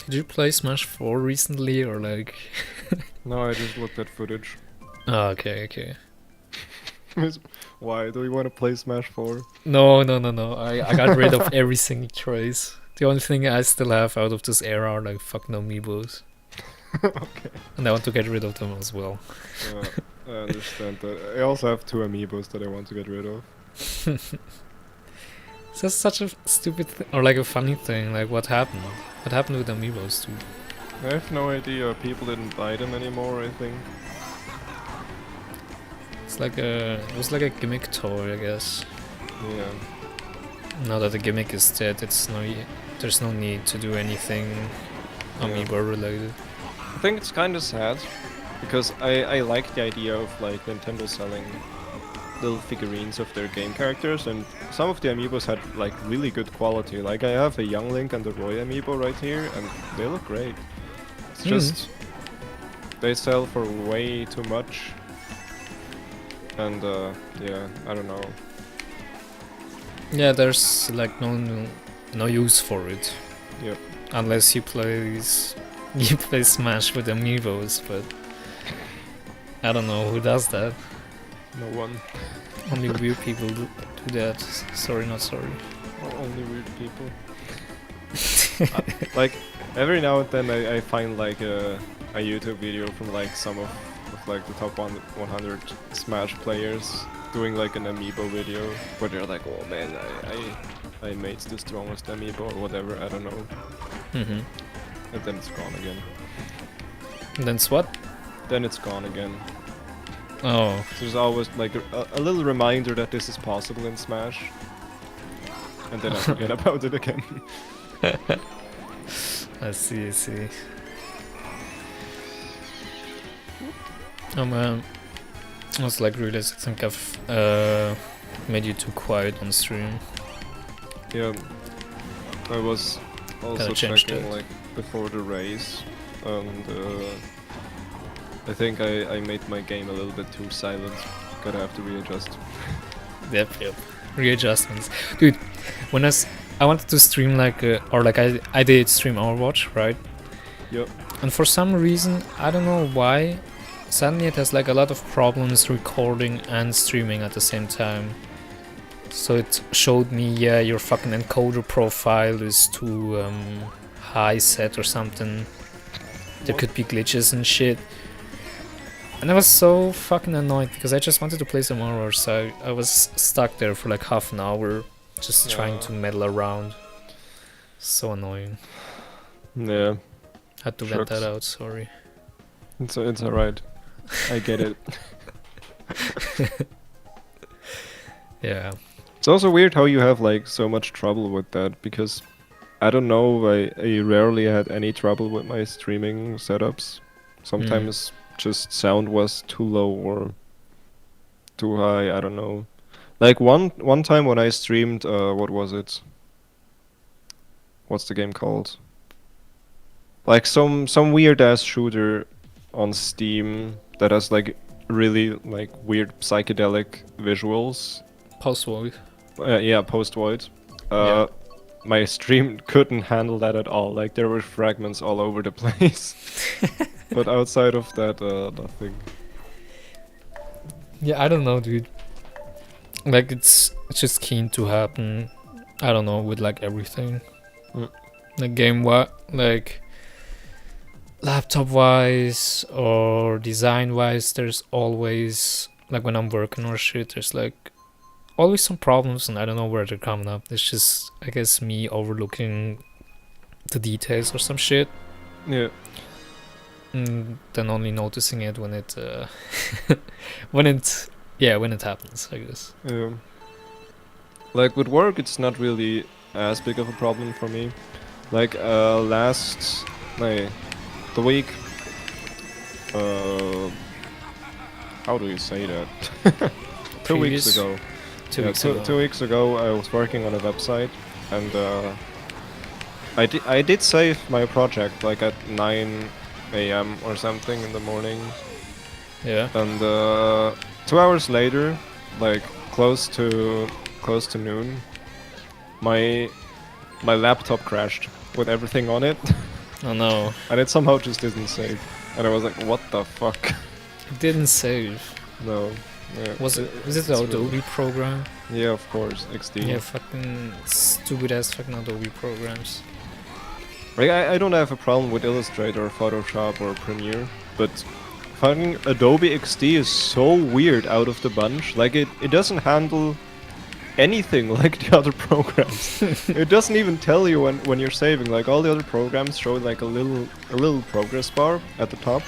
Did you play Smash 4 recently or like? No, I just looked at footage. Oh, okay. Why do you want to play Smash 4? No. I got rid of every single trace. The only thing I still have out of this era are like fucking amiibos. Okay. And I want to get rid of them as well. I understand that. I also have 2 amiibos that I want to get rid of. It's just such a stupid or like a funny thing. Like what happened? What happened with amiibos too? I have no idea. People didn't buy them anymore, I think. It was like a gimmick toy, I guess. Yeah. Now that the gimmick is dead, there's no need to do anything amiibo related. I think it's kind of sad because I like the idea of like Nintendo selling little figurines of their game characters, and some of the amiibos had like really good quality. Like I have a Young Link and the Roy amiibo right here, and they look great. It's just they sell for way too much, and yeah, I don't know. Yeah, there's like no use for it. Yep. Unless you play Smash with amiibos, but I don't know who does that. No one. Only weird people do that. Sorry, not sorry. Only weird people. Like every now and then I find like a YouTube video from like some of like the top 100 Smash players doing like an amiibo video where they're like, oh man, I made the strongest amiibo or whatever, I don't know. Mm-hmm. And then it's gone again. Then it's what? Then it's gone again. Oh. So there's always like a little reminder that this is possible in Smash. And then I forget about it again. I see. Man. I was like realized I think I've made you too quiet on stream. Yeah. I was also change checking that. like before the race, and I think I made my game a little bit too silent. Gotta have to readjust. Yep. Readjustments. Dude, when I wanted to stream like I did stream Overwatch, right? Yep. And for some reason, I don't know why, suddenly it has like a lot of problems recording and streaming at the same time. So it showed me, yeah, your fucking encoder profile is too high set or something. There could be glitches and shit. And I was so fucking annoyed because I just wanted to play some horror, so I was stuck there for like half an hour just trying to meddle around. So annoying. Yeah. Had to vent that out, sorry. It's alright. I get it. Yeah. It's also weird how you have like so much trouble with that, because I don't know, I rarely had any trouble with my streaming setups. Sometimes just sound was too low or too high, I don't know. Like one time when I streamed, what was it? What's the game called? Like some weird ass shooter on Steam that has like really like weird psychedelic visuals. Post-Void. Yeah, Post-Void. My stream couldn't handle that at all. Like there were fragments all over the place. But outside of that, nothing. Yeah, I don't know, dude. Like it's just keen to happen. I don't know, with like everything. Like like laptop wise or design wise, there's always like when I'm working or shit, there's like always some problems, and I don't know where they're coming up. It's just, I guess, me overlooking the details or some shit. Yeah. And then only noticing it when it when it happens, I guess. Yeah. Like with work, it's not really as big of a problem for me. Like the week. How do you say that? 2 weeks ago. 2 weeks ago. 2 weeks ago, I was working on a website, and I did save my project like at 9 a.m. or something in the morning. Yeah. And 2 hours later, like close to noon, my laptop crashed with everything on it. Oh no, and it somehow just didn't save. And I was like, what the fuck? it didn't save. No. Yeah. Was it the it's really- Adobe program? Yeah, of course, XD. Yeah, fucking stupid ass fucking Adobe programs. Like, I don't have a problem with Illustrator or Photoshop or Premiere, but fucking Adobe XD is so weird out of the bunch. Like, it doesn't handle anything like the other programs. It doesn't even tell you when you're saving. Like, all the other programs show like a little progress bar at the top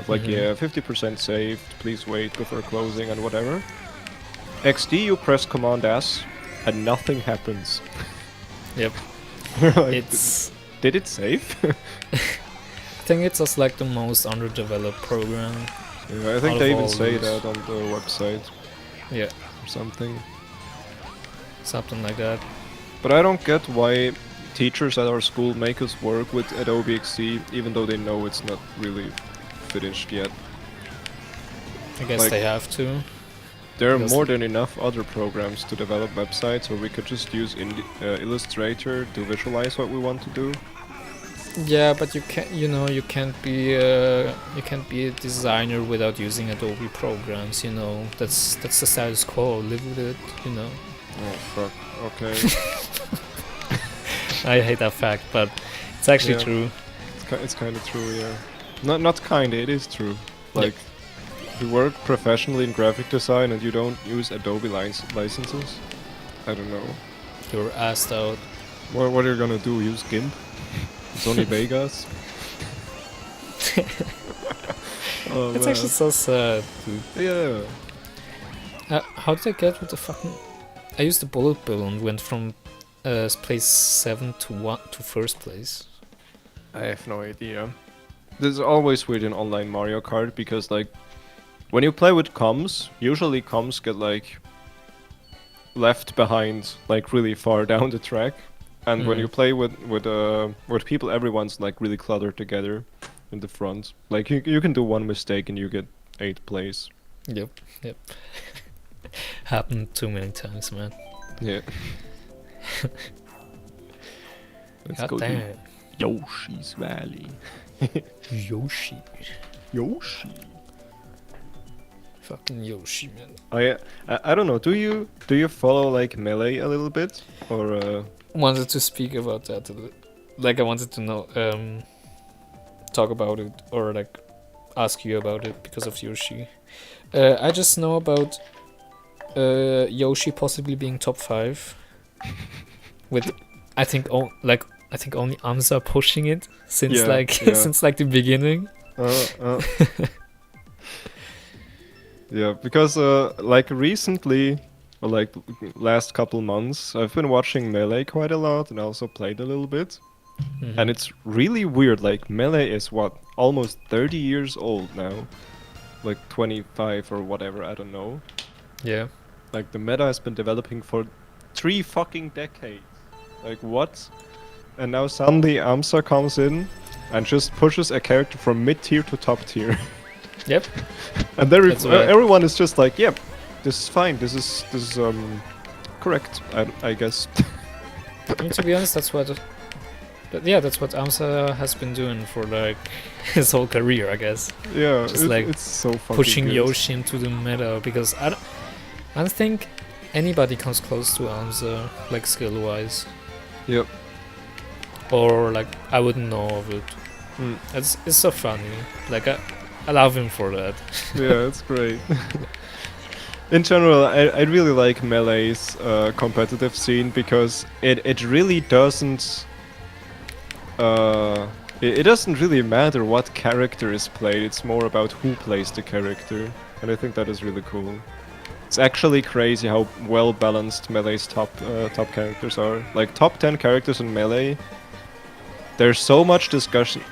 of like, yeah, 50% saved, please wait before closing and whatever. XD, you press Command S and nothing happens. Yep. Like, It's. did it save? I think it's just like the most underdeveloped program. Yeah, I Out think of they even all say those. that on the website Yeah, or something. something like that. But I don't get why teachers at our school make us work with Adobe XD even though they know it's not really finished yet. I guess Like- they have to. There are Because- more than enough other programs to develop websites, or we could just use Illustrator to visualize what we want to do. Yeah, but you can't. You can't be. You can't be a designer without using Adobe programs. That's the status quo. Live with it. Oh fuck. Okay. I hate that fact, but it's actually Yeah. true. It's kind of true, yeah. Not kinda, it is true. Yeah. Like, you work professionally in graphic design and you don't use Adobe licenses? I don't know. You're asked out. What are you gonna do? Use GIMP? It's only Vegas? Oh, It's man. actually so sad, dude. Yeah. How did I get with the fucking? I used the bullet bill and went from place 7 to first place. I have no idea. This is always weird in online Mario Kart because, like, when you play with comms, usually comms get, like, left behind, like, really far down the track. And when Mhm. you play with people, everyone's, like, really cluttered together in the front. Like, you can do one mistake and you get 8th place. Yep. Happened too many times, man. Yeah. Let's God go to damn. Yoshi's Valley. Yoshi. Yoshi. Fucking Yoshi, man. I don't know. Do you follow like Melee a little bit or Wanted to speak about that. Like, I wanted to know, talk about it, or like ask you about it because of Yoshi. I just know about Yoshi possibly being top 5 with I think only Amza pushing it since Yeah, yeah. since like the beginning. Yeah, because like recently, or like last couple months, I've been watching Melee quite a lot and also played a little bit. Mhm. And it's really weird. Like Melee is what, almost 30 years old now, like 25 or whatever. I don't know. Yeah. Like the meta has been developing for 3 fucking decades. Like what? And now suddenly Amsa comes in and just pushes a character from mid tier to top tier. Yep. And That's right. everyone is just like, yep, this is fine. This is correct. I guess. I mean, to be honest, that's what Amsa has been doing for like his whole career, I guess. Yeah, Just like it's so fucking Pushing good. Yoshi into the meta, because I don't think anybody comes close to Amsa, like skill-wise, Yep. or like I wouldn't know of it. Mm. It's so funny. Like I love him for that. Yeah, it's great. In general, I really like Melee's competitive scene because it really doesn't. It doesn't really matter what character is played. It's more about who plays the character, and I think that is really cool. It's actually crazy how well balanced Melee's top characters are. Like top 10 characters in Melee. There's so much discussion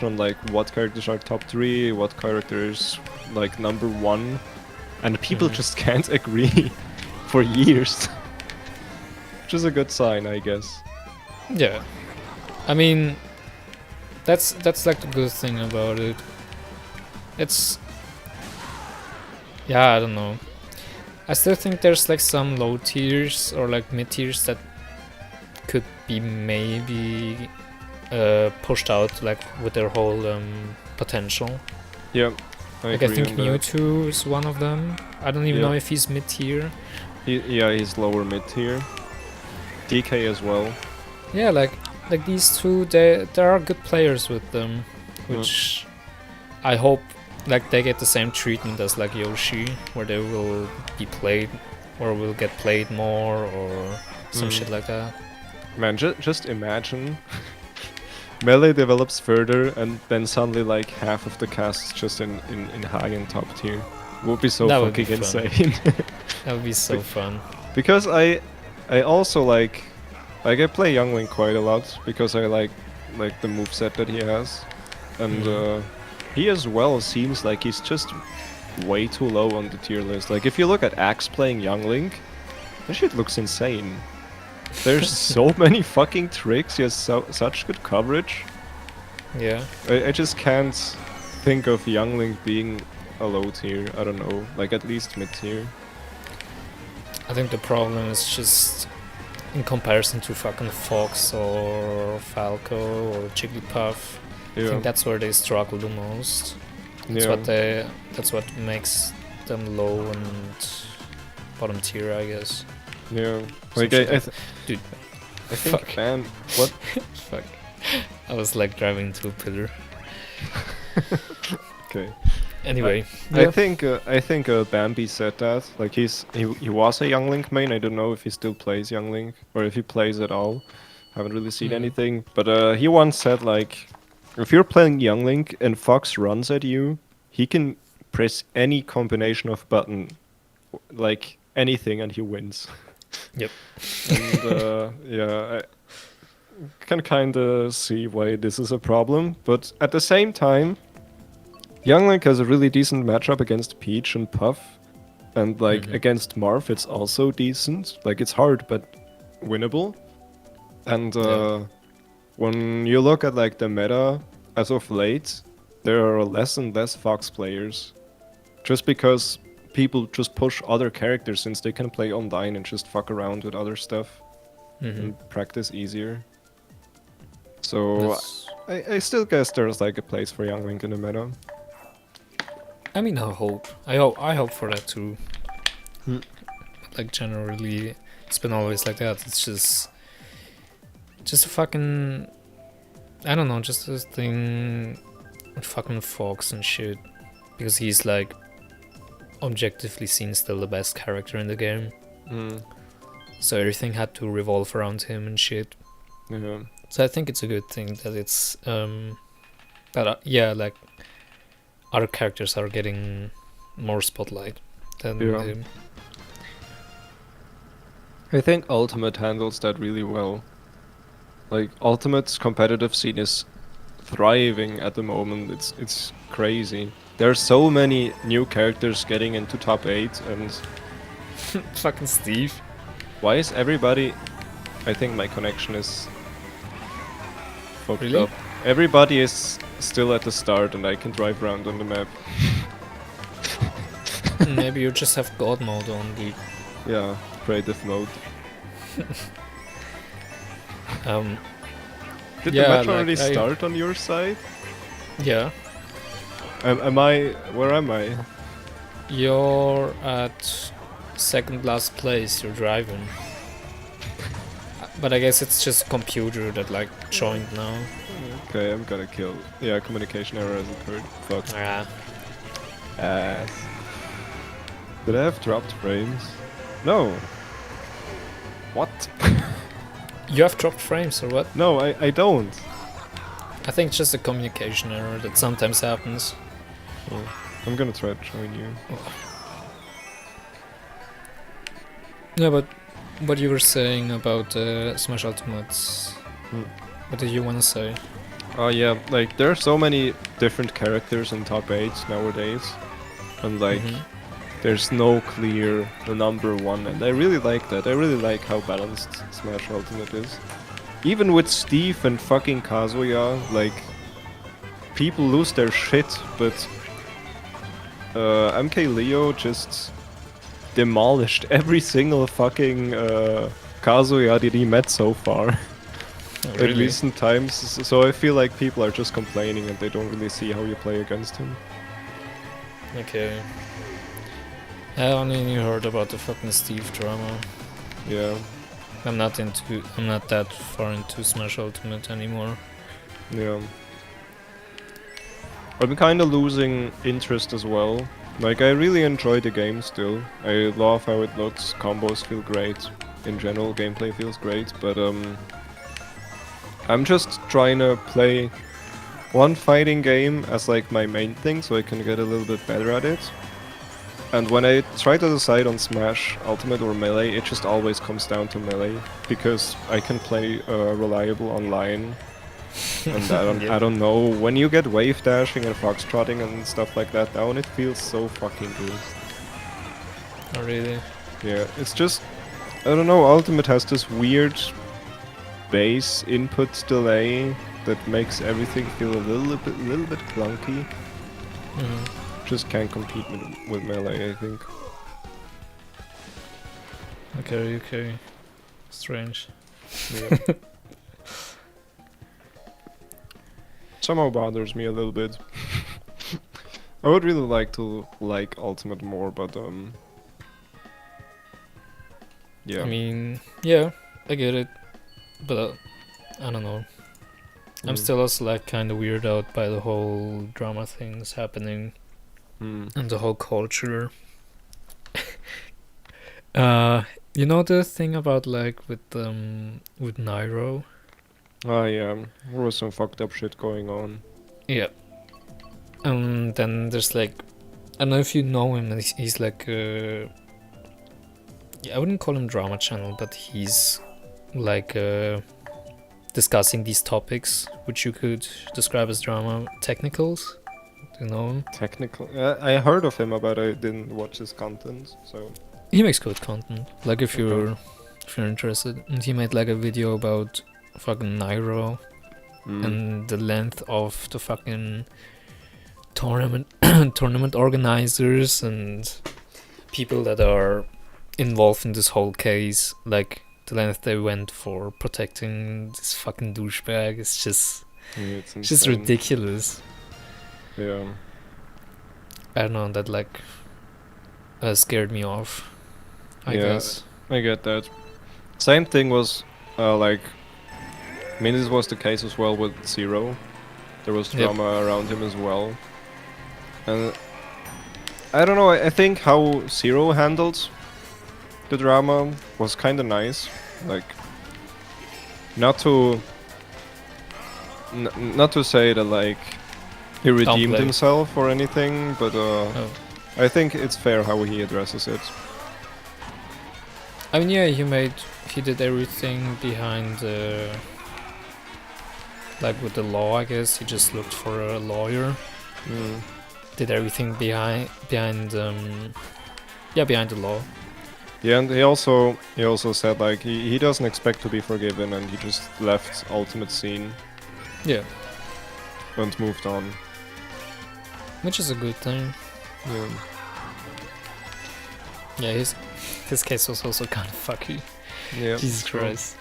on like what characters are top 3, what characters like number 1, and people Mhm. just can't agree for years. Which is a good sign, I guess. Yeah, I mean, that's like the good thing about it. It's, yeah, I don't know. I still think there's like some low tiers or like mid tiers that could be maybe pushed out like with their whole potential. Yeah, I Like I agree think on that. Mewtwo is one of them. I don't even Yeah. know if he's mid tier. Yeah, he's lower mid tier. DK as well. Yeah, like these two, there are good players with them, Yeah. which I hope like they get the same treatment as like Yoshi, where they will be played or will get played more or some Mm. shit like that. Man, just imagine Melee develops further and then suddenly like half of the cast is just in high and top tier. Would be so That would be fucking fun. insane. That would be so fun. Because I also like I play Young Link quite a lot because I like the moveset that he has. And Mhm. he as well seems like he's just way too low on the tier list. Like if you look at Axe playing Young Link, that shit looks insane. There's so many fucking tricks, he has such good coverage. Yeah. I just can't think of Young Link being a low tier, I don't know, like at least mid tier. I think the problem is just in comparison to fucking Fox or Falco or Jigglypuff. I Yeah, think that's where they struggle the most. yeah. That's what makes them low and bottom tier, I guess. Yeah, Some like shit I, like- th Dude, I think, fuck. man, what? Fuck. I was like driving into a pillar. Okay. Anyway, I think Bambi said that. Like he was a Young Link main. I don't know if he still plays Young Link or if he plays at all. Haven't really seen Mhm. anything. But he once said like, if you're playing Young Link and Fox runs at you, he can press any combination of button, like anything, and he wins. Yep. And yeah, I can kind of see why this is a problem. But at the same time, Young Link has a really decent matchup against Peach and Puff. And like Mhm. against Marth, it's also decent. Like it's hard, but winnable. And Yeah. when you look at like the meta as of late, there are less and less Fox players. Just because people just push other characters since they can play online and just fuck around with other stuff Mhm. and practice easier. So That's- I still guess there's like a place for Young Link in the meta. I mean, I hope. I hope for that too. Hmm. But like generally, it's been always like that. It's just a fucking, I don't know, just this thing with fucking Fox and shit, because he's like objectively seen still the best character in the game. Mm. So everything had to revolve around him and shit. Yeah. So I think it's a good thing that it's yeah, like other characters are getting more spotlight than Yeah. him. I think Ultimate handles that really well. Like Ultimate's competitive scene is thriving at the moment. It's crazy. There are so many new characters getting into top 8 and Fucking Steve. why is everybody I think my connection is fucked Really? up. Everybody is still at the start and I can drive around on the map. Maybe you just have God mode on, dude. Yeah, creative mode. Did Yeah, the match like, already I- start on your side? Yeah. Am I? Where am I? You're at second last place, you're driving. But I guess it's just computer that like joined now. Okay, I'm gonna kill. Yeah, communication error has occurred. Fuck. Ah. Ass. Did I have dropped frames? No. What? You have dropped frames or what? No, I don't. I think it's just a communication error that sometimes happens. Oh, I'm gonna try to join you. Yeah, but what you were saying about Smash Ultimates, Hmm. what did you want to say? Oh yeah, like there are so many different characters in top 8 nowadays. And like Mhm. there's no clear number one, and I really like that. I really like how balanced Smash Ultimate is. Even with Steve and fucking Kazuya, like people lose their shit, but MK Leo just demolished every single fucking Kazuya that he met so far. Oh, in really? recent times. So I feel like people are just complaining and they don't really see how you play against him. Okay. I only heard about the fucking Steve drama. Yeah, I'm not that far into Smash Ultimate anymore. yeah. I'm kind of losing interest as well. Like, I really enjoy the game still. I love how it looks, combos feel great. In general, gameplay feels great, but I'm just trying to play one fighting game as like my main thing so I can get a little bit better at it. And when I try to decide on Smash, Ultimate or Melee, it just always comes down to Melee because I can play reliable online. And Yep. I don't know, when you get wave dashing and foxtrotting and stuff like that down, it feels so fucking good. Oh, really? Yeah, it's just, I don't know, Ultimate has this weird base input delay that makes everything feel a little bit clunky. Just can't compete with Melee, I think. Okay. Strange. Yeah. Somehow bothers me a little bit. I would really like to like Ultimate more, but yeah. I mean, yeah, I get it, but I don't know. I'm Mm. still also like kind of weirded out by the whole drama things happening Mm. and the whole culture. You know the thing about like with Nairo? Ah, yeah, there was some fucked up shit going on. Yeah. Then there's like, I don't know if you know him. He's like, yeah, I wouldn't call him drama channel, but he's like discussing these topics, which you could describe as drama technicals. Do you know him? Technical. I heard of him, but I didn't watch his content. So. He makes good content. Like if Okay. you're interested, and he made like a video about fucking Nairo Mm. and the length of the fucking tournament tournament organizers and people that are involved in this whole case, like the length they went for protecting this fucking douchebag. It's just It's it's just insane. ridiculous. Yeah. I don't know, that like scared me off, I Yeah. guess. I get that. Same thing was like. I mean, this was the case as well with Zero. There was Yep. drama around him as well. And I don't know, I think how Zero handled the drama was kind of nice. Like, not to not to say that like he redeemed Downplay. himself or anything, but Oh. I think it's fair how he addresses it. I mean, yeah, he did everything behind like with the law, I guess. He just looked for a lawyer. Mm. Did everything behind behind the law. Yeah, and he also said like he doesn't expect to be forgiven, and he just left Ultimate Scene Yeah, and moved on. which is a good thing. Yeah. Yeah, his case was also kind of fucky. Yeah. Jesus true. Christ.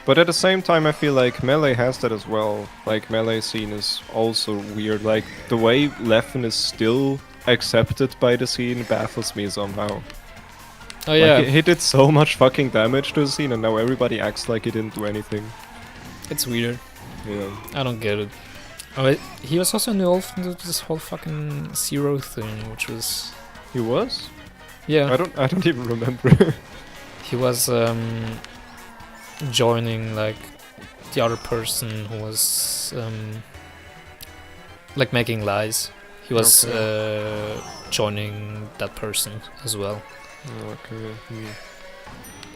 But at the same time, I feel like Melee has that as well. Like, Melee scene is also weird. Like, the way Leffen is still accepted by the scene baffles me somehow. Oh Like, yeah, he did so much fucking damage to the scene, and now everybody acts like he didn't do anything. it's weird. Yeah. I don't get it. Oh, he was also involved in this whole fucking Zero thing, which was He was? yeah. I don't even remember. He was joining like the other person who was like making lies. He was joining that person as well. Okay.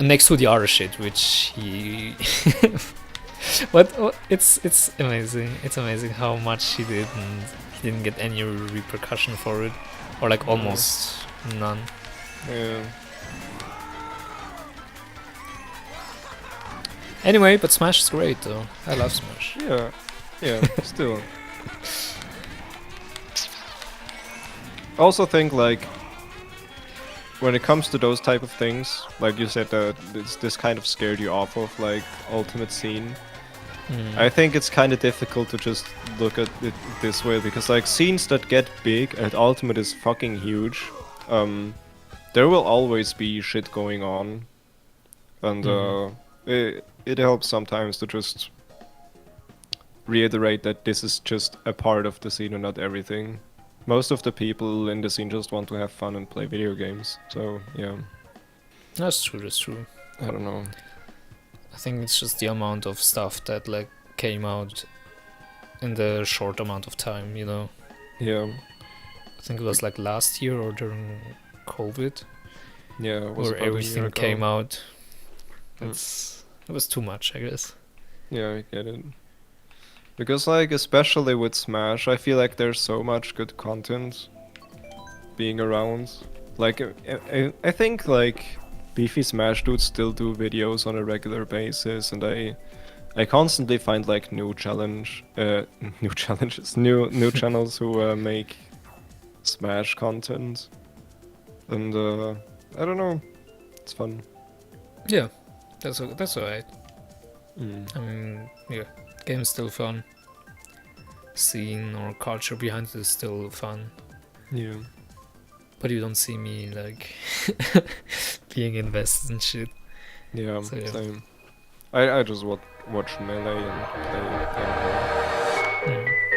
Next to the other shit, which he what it's amazing. It's amazing how much he did, and he didn't get any repercussion for it, or like almost none. Yeah. Anyway, but Smash is great though. I love Smash. Yeah. Yeah, still. I also think like when it comes to those type of things, like you said, this kind of scared you off of like Ultimate Scene. I think it's kind of difficult to just look at it this way because like scenes that get big and Ultimate is fucking huge, there will always be shit going on, and it helps sometimes to just reiterate that this is just a part of the scene and not everything. Most of the people in the scene just want to have fun and play video games, so yeah, That's true, that's true. I don't know. I think it's just the amount of stuff that like came out in the short amount of time, you know. Yeah, I think it was like last year or during COVID yeah, it was where about a year everything ago. came out. Mm. It was too much, I guess. Yeah, I get it. Because like, especially with Smash, I feel like there's so much good content being around. Like, I think like Beefy Smash dudes still do videos on a regular basis, and I constantly find like new new challenges, new channels who make Smash content, and I don't know, it's fun. Yeah, that's alright. Mm. I mean, yeah, game's still fun. Scene or culture behind it is still fun. Yeah. But you don't see me like being invested in shit. Yeah, So, yeah. same. I just watch Melee and play Game Boy. Mm.